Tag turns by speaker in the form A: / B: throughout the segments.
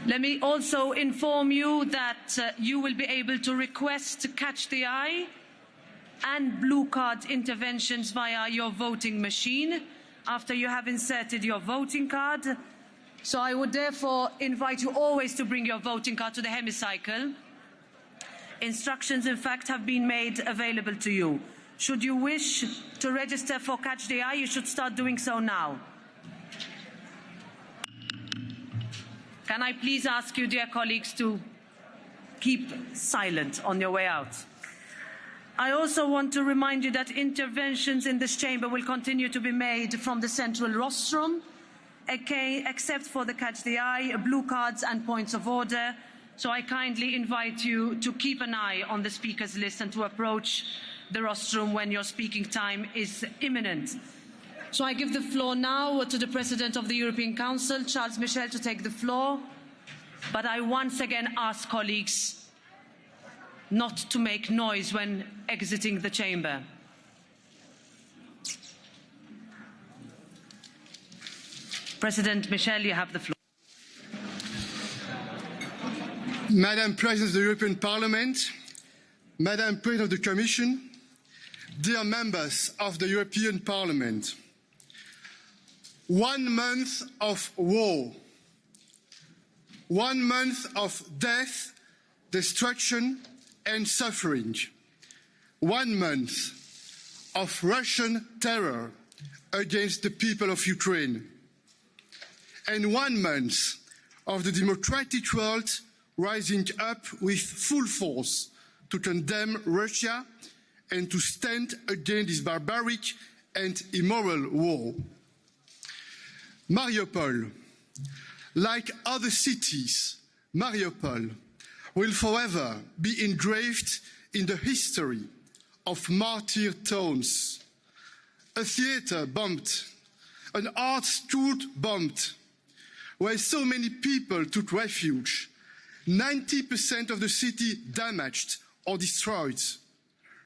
A: Let me also inform you that you will be able to request to catch the eye and blue card interventions via your voting machine after you have inserted your voting card. So I would therefore invite you always to bring your voting card to the hemicycle. Instructions, in fact, have been made available to you. Should you wish to register for Catch the Eye, you should start doing so now. Can I please ask you, dear colleagues, to keep silent on your way out? I also want to remind you that interventions in this chamber will continue to be made from the central rostrum, except for the Catch the Eye, blue cards and points of order. So I kindly invite you to keep an eye on the speakers list and to approach the rostrum when your speaking time is imminent. So I give the floor now to the President of the European Council, Charles Michel, to take the floor. But I once again ask colleagues not to make noise when exiting the chamber. President Michel, you have the floor.
B: Madam President of the European Parliament, Madam President of the Commission, dear members of the European Parliament, 1 month of war, 1 month of death, destruction and suffering, 1 month of Russian terror against the people of Ukraine, and 1 month of the democratic world rising up with full force to condemn Russia and to stand against this barbaric and immoral war. Mariupol, like other cities, Mariupol will forever be engraved in the history of martyr towns. A theatre bombed, an art school bombed, where so many people took refuge, 90% of the city damaged or destroyed,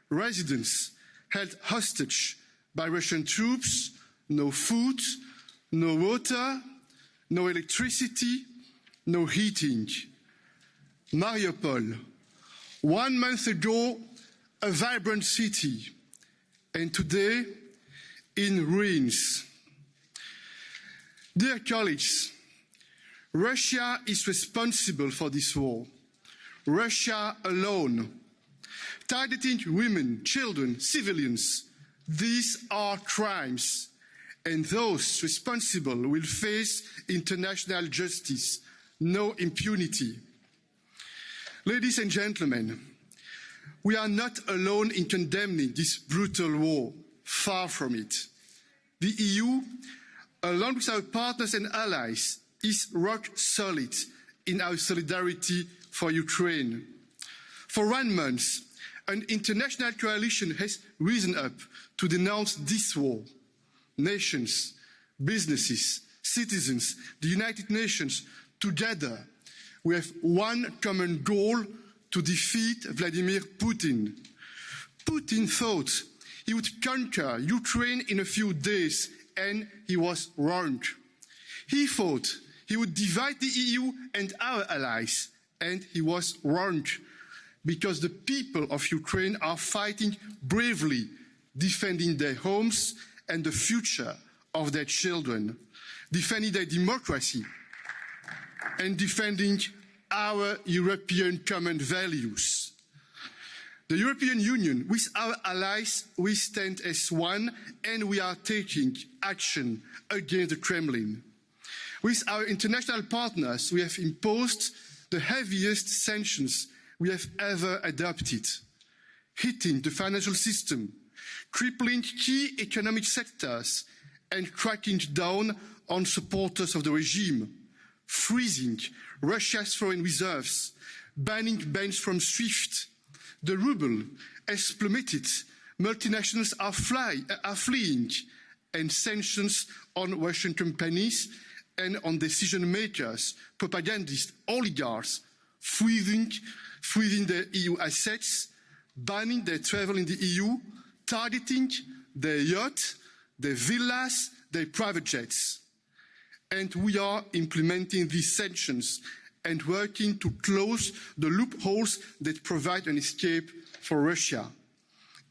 B: residents held hostage by Russian troops, no food, no water, no electricity, no heating. Mariupol, 1 month ago, a vibrant city, and today in ruins. Dear colleagues, Russia is responsible for this war. Russia alone. Targeting women, children, civilians, these are crimes, and those responsible will face international justice. No impunity. Ladies and gentlemen, we are not alone in condemning this brutal war. Far from it. The EU, along with our partners and allies, is rock solid in our solidarity for Ukraine. For 1 month, an international coalition has risen up to denounce this war. Nations, businesses, citizens, the United Nations, together, we have one common goal: to defeat Vladimir Putin. Putin thought he would conquer Ukraine in a few days, and he was wrong. He thought he would divide the EU and our allies, and he was wrong, because the people of Ukraine are fighting bravely, defending their homes and the future of their children, defending their democracy and defending our European common values. The European Union, with our allies, we stand as one, and we are taking action against the Kremlin. With our international partners, we have imposed the heaviest sanctions we have ever adopted, hitting the financial system, crippling key economic sectors, and cracking down on supporters of the regime, freezing Russia's foreign reserves, banning banks from SWIFT. The ruble has plummeted, multinationals are fleeing, and sanctions on Russian companies and on decision makers, propagandists, oligarchs, freezing their EU assets, banning their travel in the EU, targeting their yachts, their villas, their private jets. And we are implementing these sanctions and working to close the loopholes that provide an escape for Russia.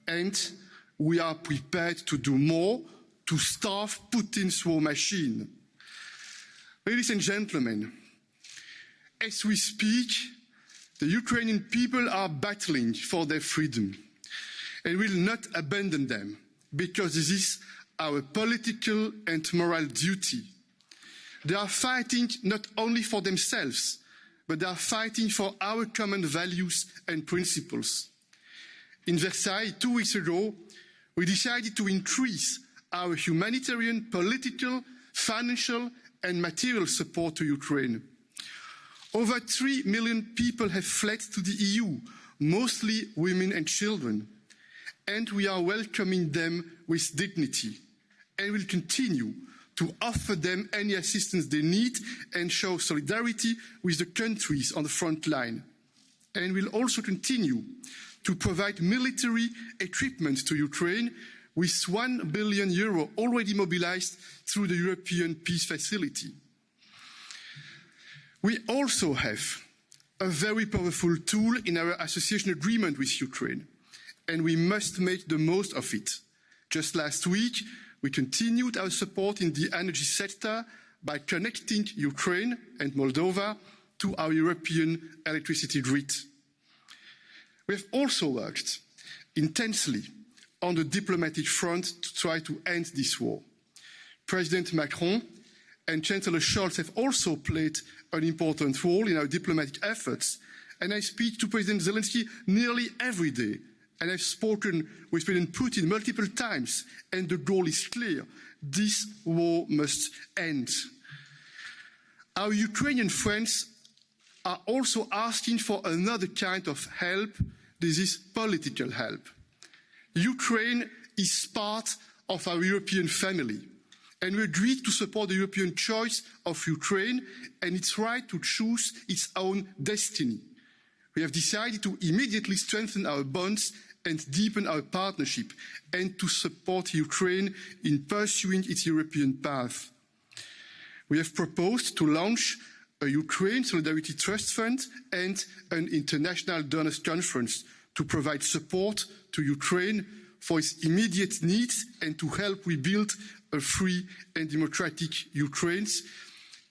B: And we are prepared to do more to starve Putin's war machine. Ladies and gentlemen, as we speak, the Ukrainian people are battling for their freedom and will not abandon them, because this is our political and moral duty. They are fighting not only for themselves, but they are fighting for our common values and principles. In Versailles 2 weeks ago, we decided to increase our humanitarian, political, financial and material support to Ukraine. Over 3 million people have fled to the EU, mostly women and children, and we are welcoming them with dignity and will continue to offer them any assistance they need and show solidarity with the countries on the front line. And will also continue to provide military equipment to Ukraine with €1 billion already mobilized through the European Peace Facility. We also have a very powerful tool in our association agreement with Ukraine, and we must make the most of it. Just last week, we continued our support in the energy sector by connecting Ukraine and Moldova to our European electricity grid. We have also worked intensely on the diplomatic front to try to end this war. President Macron and Chancellor Scholz have also played an important role in our diplomatic efforts, and I speak to President Zelensky nearly every day, and I've spoken with President Putin multiple times, and the goal is clear: this war must end. Our Ukrainian friends are also asking for another kind of help. This is political help. Ukraine is part of our European family, and we agreed to support the European choice of Ukraine and its right to choose its own destiny. We have decided to immediately strengthen our bonds and deepen our partnership, and to support Ukraine in pursuing its European path. We have proposed to launch a Ukraine Solidarity Trust Fund and an international donors conference to provide support to Ukraine for its immediate needs and to help rebuild a free and democratic Ukraine.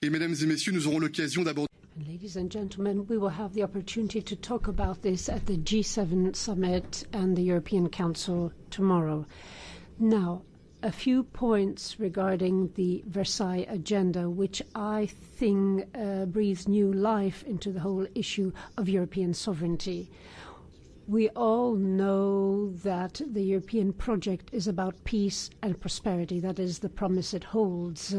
B: Et mesdames et messieurs, nous aurons l'occasion d'aborder.
C: Ladies and gentlemen, we will have the opportunity to talk about this at the G7 summit and the European Council tomorrow. Now, a few points regarding the Versailles agenda, which I think breathes new life into the whole issue of European sovereignty. We all know that the European project is about peace and prosperity. That is the promise it holds.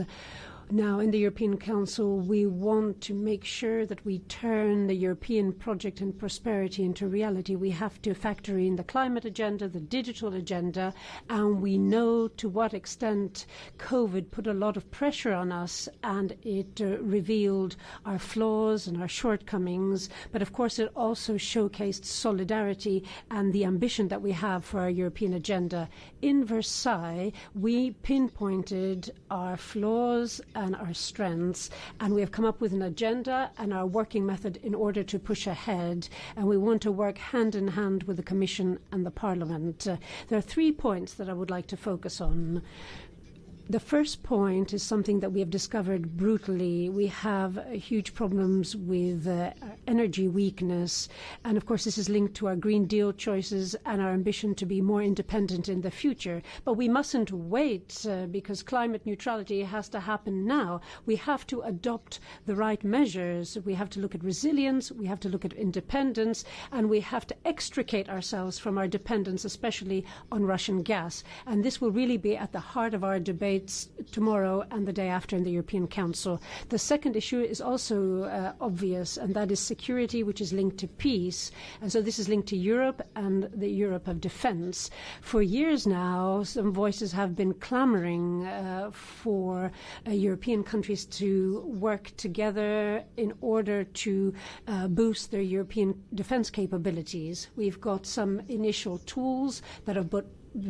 C: Now, in the European Council, we want to make sure that we turn the European project and prosperity into reality. We have to factor in the climate agenda, the digital agenda, and we know to what extent COVID put a lot of pressure on us, and it revealed our flaws and our shortcomings. But of course, it also showcased solidarity and the ambition that we have for our European agenda. In Versailles, we pinpointed our flaws and our strengths, and we have come up with an agenda and our working method in order to push ahead, and we want to work hand in hand with the Commission and the Parliament. There are 3 points that I would like to focus on. The first point is something that we have discovered brutally. We have huge problems with energy weakness, and of course this is linked to our Green Deal choices and our ambition to be more independent in the future. But we mustn't wait because climate neutrality has to happen now. We have to adopt the right measures. We have to look at resilience, we have to look at independence, and we have to extricate ourselves from our dependence, especially on Russian gas. And this will really be at the heart of our debate tomorrow and the day after in the European Council. The second issue is also obvious, and that is security, which is linked to peace. And so this is linked to Europe and the Europe of defense. For years now, some voices have been clamoring for European countries to work together in order to boost their European defense capabilities. We've got some initial tools that have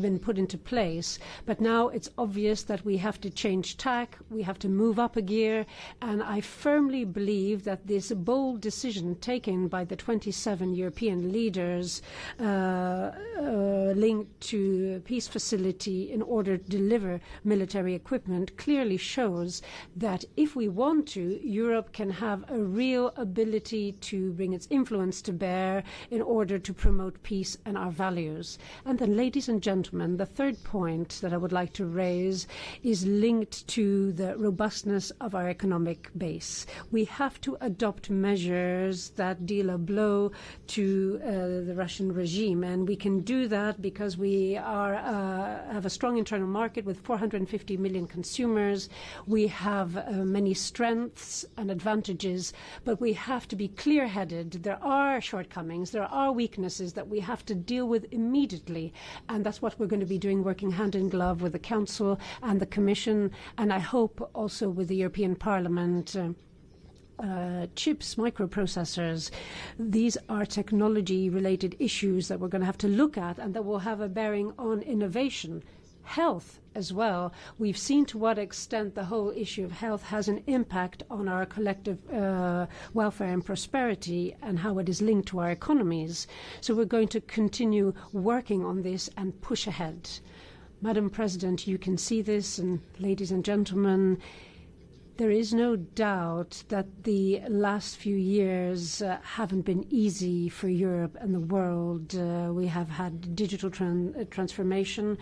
C: been put into place, but now it's obvious that we have to change tack, we have to move up a gear, and I firmly believe that this bold decision taken by the 27 European leaders linked to a peace facility in order to deliver military equipment clearly shows that if we want to, Europe can have a real ability to bring its influence to bear in order to promote peace and our values. And then, ladies and gentlemen, the third point that I would like to raise is linked to the robustness of our economic base. We have to adopt measures that deal a blow to the Russian regime, and we can do that because we have a strong internal market with 450 million consumers. We have many strengths and advantages, but we have to be clear-headed. There are shortcomings, there are weaknesses that we have to deal with immediately, and that's what we're going to be doing, working hand in glove with the Council and the Commission, and I hope also with the European Parliament. Chips, microprocessors, these are technology-related issues that we're going to have to look at and that will have a bearing on innovation. Health as well. We've seen to what extent the whole issue of health has an impact on our collective welfare and prosperity and how it is linked to our economies. So we're going to continue working on this and push ahead. Madam President, you can see this, and ladies and gentlemen, there is no doubt that the last few years haven't been easy for Europe and the world. We have had digital transformation,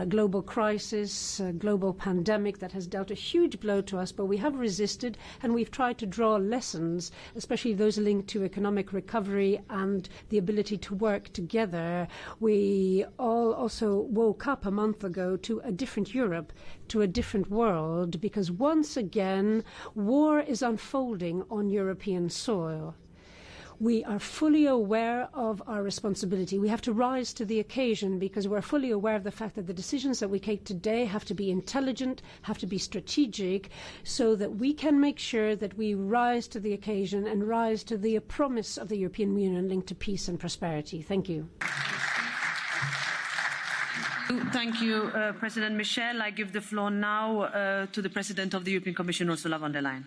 C: global crisis, global pandemic that has dealt a huge blow to us, but we have resisted and we've tried to draw lessons, especially those linked to economic recovery and the ability to work together. We all also woke up a month ago to a different Europe, to a different world, because once again, war is unfolding on European soil. We are fully aware of our responsibility. We have to rise to the occasion because we're fully aware of the fact that the decisions that we take today have to be intelligent, have to be strategic, so that we can make sure that we rise to the occasion and rise to the promise of the European Union linked to peace and prosperity. Thank you.
A: Thank you, President Michel. I give the floor now to the President of the European Commission, Ursula von der Leyen.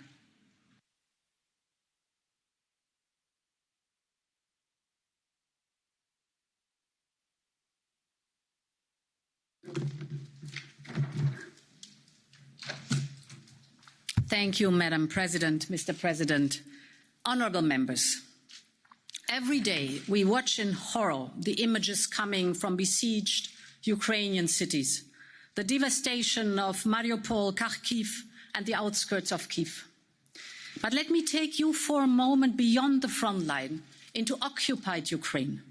D: Thank you, Madam President, Mr. President, honourable members. Every day we watch in horror the images coming from besieged Ukrainian cities, the devastation of Mariupol, Kharkiv and the outskirts of Kyiv. But let me take you for a moment beyond the front line into occupied Ukraine.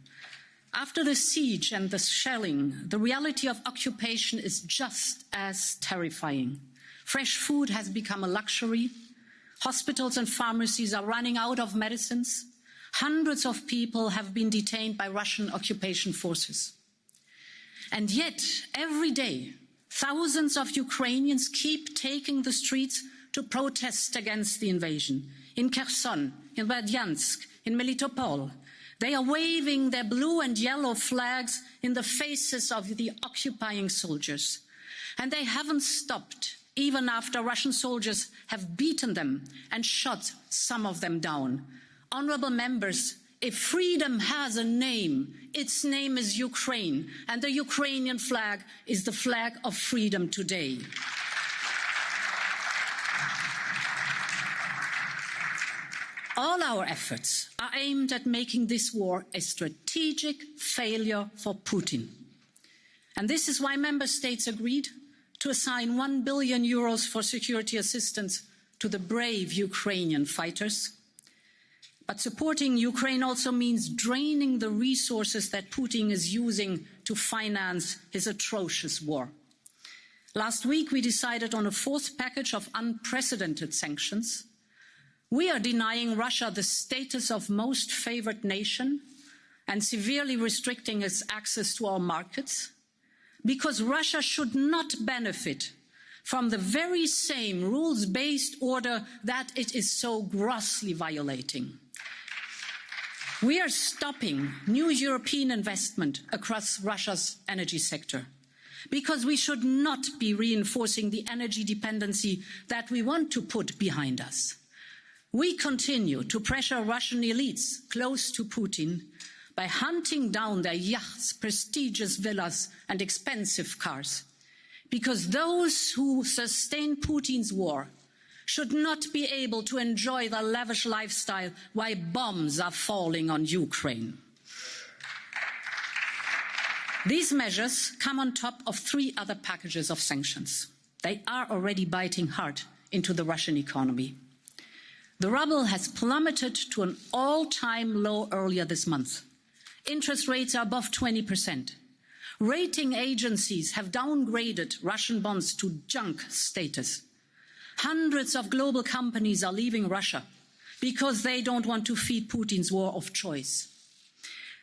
D: After the siege and the shelling, the reality of occupation is just as terrifying. Fresh food has become a luxury. Hospitals and pharmacies are running out of medicines. Hundreds of people have been detained by Russian occupation forces. And yet, every day, thousands of Ukrainians keep taking the streets to protest against the invasion. In Kherson, in Berdyansk, in Melitopol, they are waving their blue and yellow flags in the faces of the occupying soldiers. And they haven't stopped, even after Russian soldiers have beaten them and shot some of them down. Honourable members, if freedom has a name, its name is Ukraine, and the Ukrainian flag is the flag of freedom today. All our efforts are aimed at making this war a strategic failure for Putin. And this is why Member States agreed to assign €1 billion for security assistance to the brave Ukrainian fighters. But supporting Ukraine also means draining the resources that Putin is using to finance his atrocious war. Last week, we decided on a fourth package of unprecedented sanctions. We are denying Russia the status of most favoured nation and severely restricting its access to our markets, because Russia should not benefit from the very same rules-based order that it is so grossly violating. We are stopping new European investment across Russia's energy sector because we should not be reinforcing the energy dependency that we want to put behind us. We continue to pressure Russian elites close to Putin by hunting down their yachts, prestigious villas and expensive cars, because those who sustain Putin's war should not be able to enjoy the lavish lifestyle while bombs are falling on Ukraine. These measures come on top of 3 other packages of sanctions. They are already biting hard into the Russian economy. The ruble has plummeted to an all-time low earlier this month. Interest rates are above 20%. Rating agencies have downgraded Russian bonds to junk status. Hundreds of global companies are leaving Russia because they don't want to feed Putin's war of choice.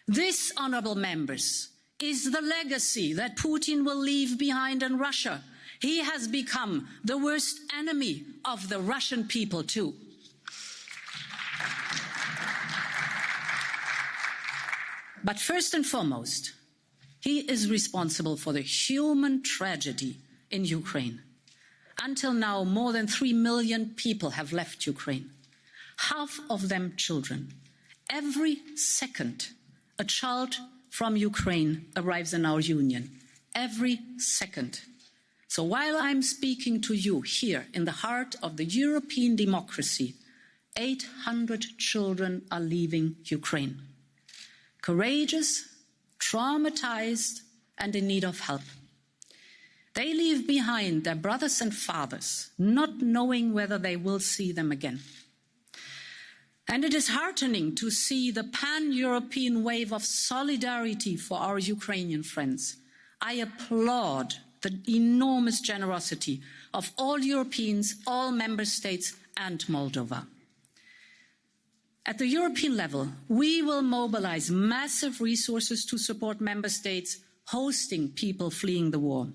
D: This, honourable members, is the legacy that Putin will leave behind in Russia. He has become the worst enemy of the Russian people too. But first and foremost, he is responsible for the human tragedy in Ukraine. Until now, more than 3 million people have left Ukraine, half of them children. Every second, a child from Ukraine arrives in our union. Every second. So while I'm speaking to you here in the heart of the European democracy, 800 children are leaving Ukraine. Courageous, traumatized, and in need of help. They leave behind their brothers and fathers, not knowing whether they will see them again. And it is heartening to see the pan-European wave of solidarity for our Ukrainian friends. I applaud the enormous generosity of all Europeans, all member states, and Moldova. At the European level, we will mobilise massive resources to support member states hosting people fleeing the war.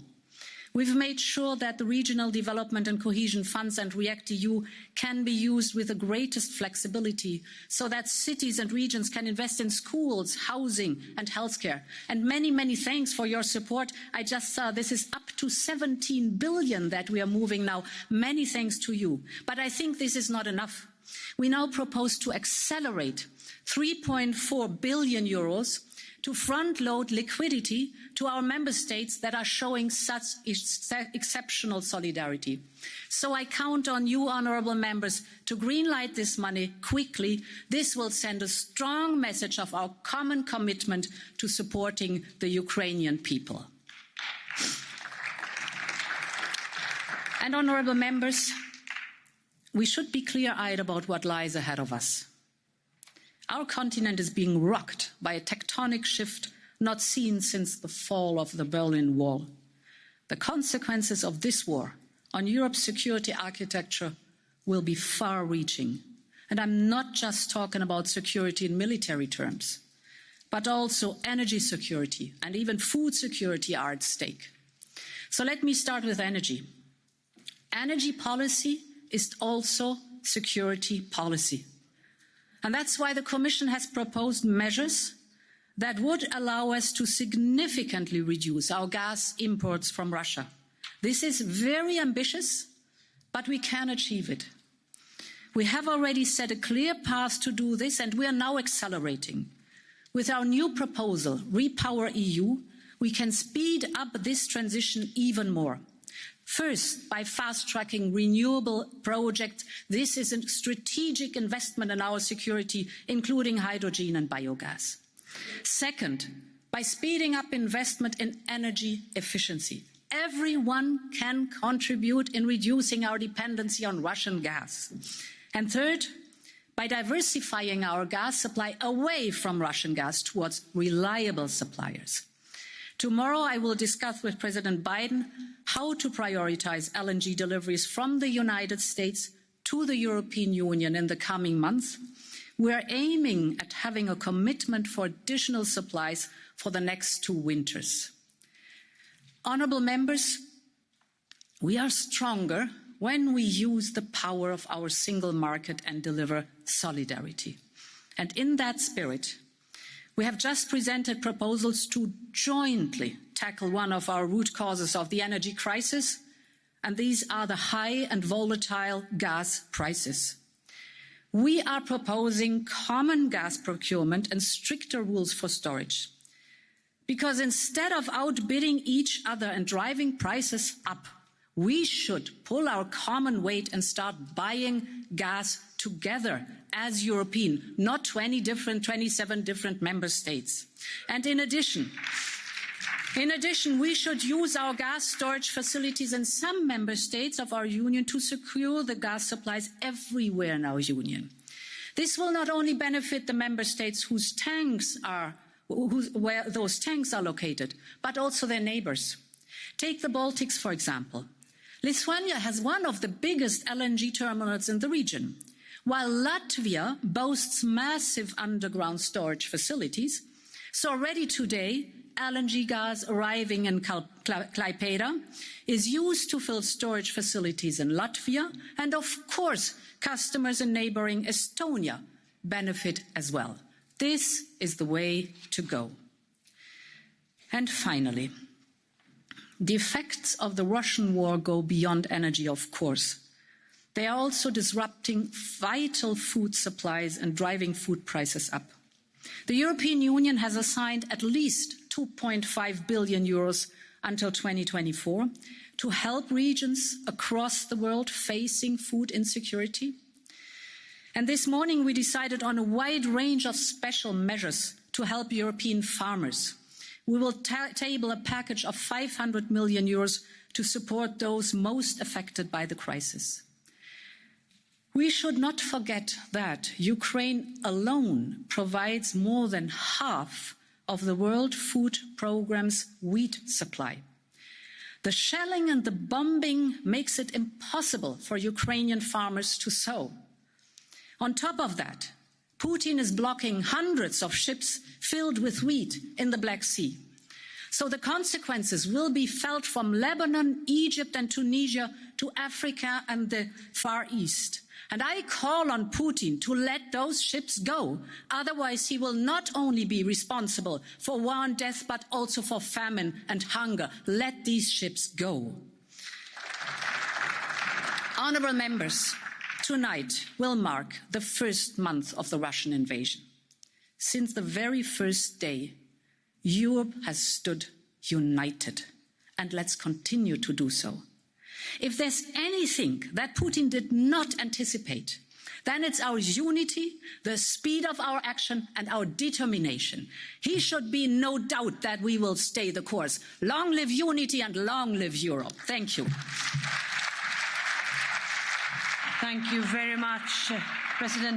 D: We've made sure that the regional development and cohesion funds and REACT-EU can be used with the greatest flexibility so that cities and regions can invest in schools, housing and healthcare. And many, many thanks for your support. I just saw this is up to 17 billion that we are moving now. Many thanks to you. But I think this is not enough. We now propose to accelerate 3.4 billion euros to front-load liquidity to our member states that are showing such exceptional solidarity. So I count on you, honourable members, to greenlight this money quickly. This will send a strong message of our common commitment to supporting the Ukrainian people. And honourable members, we should be clear-eyed about what lies ahead of us. Our continent is being rocked by a tectonic shift not seen since the fall of the Berlin Wall. The consequences of this war on Europe's security architecture will be far-reaching. And I'm not just talking about security in military terms, but also energy security and even food security are at stake. So let me start with energy. Energy policy is also security policy. And that's why the Commission has proposed measures that would allow us to significantly reduce our gas imports from Russia. This is very ambitious, but we can achieve it. We have already set a clear path to do this, and we are now accelerating. With our new proposal, Repower EU, we can speed up this transition even more. First, by fast-tracking renewable projects. This is a strategic investment in our security, including hydrogen and biogas. Second, by speeding up investment in energy efficiency. Everyone can contribute in reducing our dependency on Russian gas. And third, by diversifying our gas supply away from Russian gas towards reliable suppliers. Tomorrow, I will discuss with President Biden how to prioritise LNG deliveries from the United States to the European Union in the coming months. We are aiming at having a commitment for additional supplies for the next 2 winters. Honourable members, we are stronger when we use the power of our single market and deliver solidarity. And in that spirit, we have just presented proposals to jointly tackle one of our root causes of the energy crisis, and these are the high and volatile gas prices. We are proposing common gas procurement and stricter rules for storage. Because instead of outbidding each other and driving prices up, we should pull our common weight and start buying gas together as European, not 27 different member states. And in addition, we should use our gas storage facilities in some member states of our union to secure the gas supplies everywhere in our union. This will not only benefit the member states where those tanks are located, but also their neighbours. Take the Baltics, for example. Lithuania has one of the biggest LNG terminals in the region, while Latvia boasts massive underground storage facilities. So already today, LNG gas arriving in Klaipėda is used to fill storage facilities in Latvia, and of course, customers in neighbouring Estonia benefit as well. This is the way to go. And finally, the effects of the Russian war go beyond energy, of course. They are also disrupting vital food supplies and driving food prices up. The European Union has assigned at least €2.5 billion until 2024 to help regions across the world facing food insecurity. And this morning we decided on a wide range of special measures to help European farmers. We will table a package of €500 million to support those most affected by the crisis. We should not forget that Ukraine alone provides more than half of the World Food Programme's wheat supply. The shelling and the bombing makes it impossible for Ukrainian farmers to sow. On top of that, Putin is blocking hundreds of ships filled with wheat in the Black Sea. So the consequences will be felt from Lebanon, Egypt and Tunisia to Africa and the Far East. And I call on Putin to let those ships go. Otherwise, he will not only be responsible for war and death, but also for famine and hunger. Let these ships go. Honourable members, tonight will mark the first month of the Russian invasion. Since the very first day, Europe has stood united, and let's continue to do so. If there's anything that Putin did not anticipate, then it's our unity, the speed of our action and our determination. He should be in no doubt that we will stay the course. Long live unity and long live Europe. Thank you.
A: Thank you very much, President